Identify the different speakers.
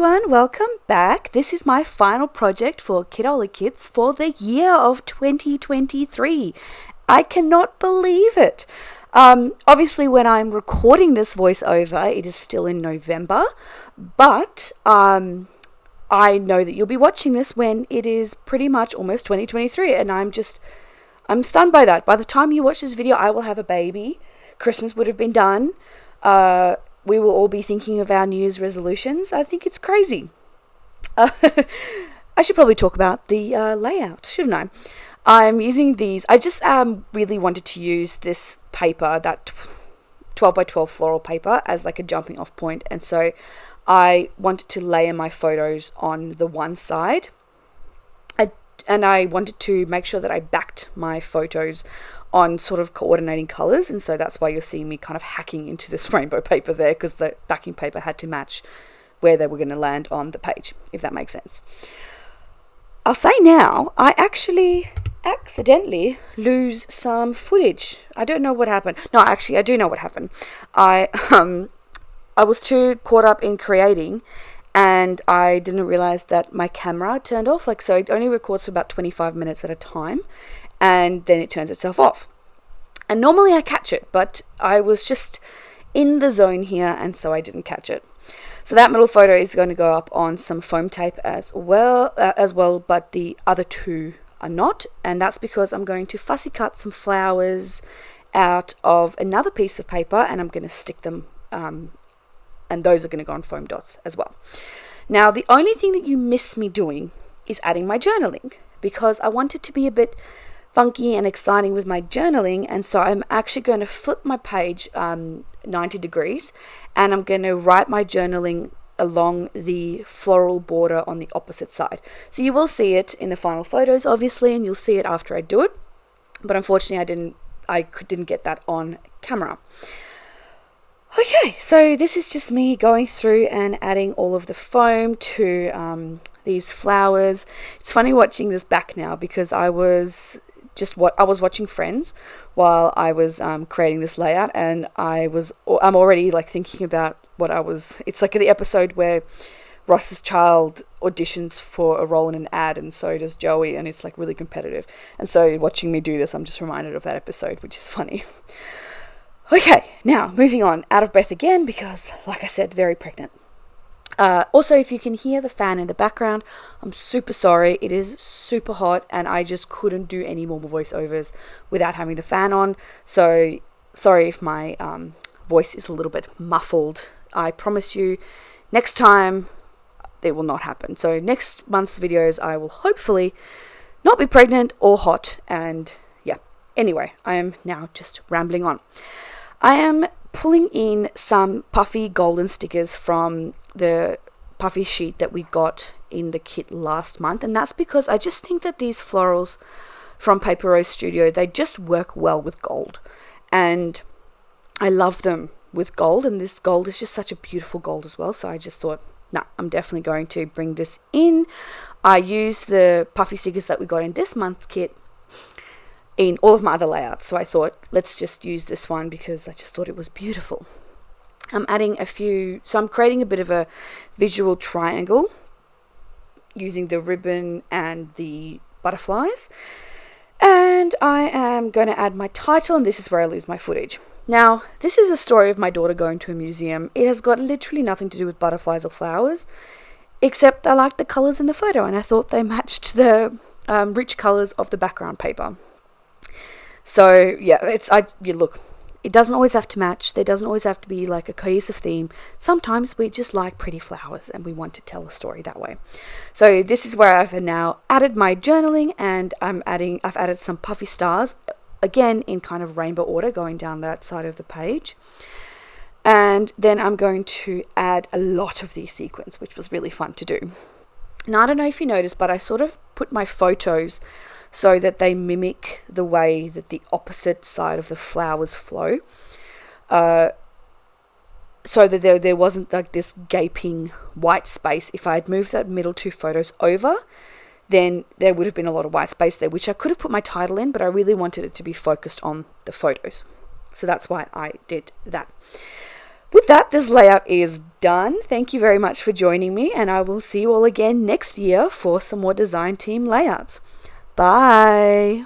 Speaker 1: everyone, welcome back. This is my final project for Kitaholic Kits for the year of 2023. I cannot believe it. Obviously when I'm recording this voiceover, it is still in November, but I know that you'll be watching this when it is pretty much almost 2023, and I'm stunned by that. By the time you watch this video, I will have a baby. Christmas would have been done. We will all be thinking of our New Year's resolutions. I think it's crazy. I should probably talk about the layout, shouldn't I? I'm using these. I just really wanted to use this paper, that 12 by 12 floral paper, as like a jumping off point. And so I wanted to layer my photos on the one side. And I wanted to make sure that I backed my photos on sort of coordinating colors, and so that's why you're seeing me kind of hacking into this rainbow paper there, because the backing paper had to match where they were going to land on the page, if that makes sense. I'll say now, I actually accidentally lose some footage. I don't know what happened. No, actually, I do know what happened. I was too caught up in creating, and I didn't realize that my camera turned off. So it only records for about 25 minutes at a time, and then it turns itself off. And normally I catch it, but I was just in the zone here, and so I didn't catch it. So that middle photo is going to go up on some foam tape as well, but the other two are not, and that's because I'm going to fussy cut some flowers out of another piece of paper, and I'm going to stick them, and those are going to go on foam dots as well. Now, the only thing that you miss me doing is adding my journaling, because I want it to be a bit funky and exciting with my journaling, and so I'm actually going to flip my page 90 degrees, and I'm going to write my journaling along the floral border on the opposite side. So you will see it in the final photos, obviously, and you'll see it after I do it, but unfortunately I didn't get that on camera. Okay, so this is just me going through and adding all of the foam to these flowers. It's funny watching this back now, because I was watching Friends while I was creating this layout, and I'm already like thinking about it's like the episode where Ross's child auditions for a role in an ad, and so does Joey, and it's like really competitive. And so watching me do this, I'm just reminded of that episode, which is funny. Okay, now moving on, out of breath again, because like I said, very pregnant. Also, if you can hear the fan in the background, I'm super sorry. It is super hot, and I just couldn't do any more voiceovers without having the fan on. So sorry if my voice is a little bit muffled. I promise you, next time it will not happen. So next month's videos, I will hopefully not be pregnant or hot. And yeah, anyway, I am now just rambling on. I am pulling in some puffy golden stickers from the puffy sheet that we got in the kit last month, and that's because I just think that these florals from Paper Rose Studio, they just work well with gold, and I love them with gold, and this gold is just such a beautiful gold as well. So I just thought, nah, I'm definitely going to bring this in. I used the puffy stickers that we got in this month's kit in all of my other layouts, so I thought, let's just use this one because I just thought it was beautiful. I'm adding I'm creating a bit of a visual triangle using the ribbon and the butterflies, and I am going to add my title, and this is where I lose my footage. Now, this is a story of my daughter going to a museum. It has got literally nothing to do with butterflies or flowers, except I liked the colours in the photo, and I thought they matched the rich colours of the background paper. So yeah, look, it doesn't always have to match. There doesn't always have to be like a cohesive theme. Sometimes we just like pretty flowers and we want to tell a story that way. So this is where I've now added my journaling, and I've added some puffy stars, again in kind of rainbow order going down that side of the page. And then I'm going to add a lot of these sequins, which was really fun to do. Now, I don't know if you noticed, but I sort of put my photos so that they mimic the way that the opposite side of the flowers flow, so that there wasn't like this gaping white space. If I had moved that middle two photos over, then there would have been a lot of white space there, which I could have put my title in, but I really wanted it to be focused on the photos. So that's why I did that. with that, this layout is done. Thank you very much for joining me, and I will see you all again next year for some more design team layouts. Bye!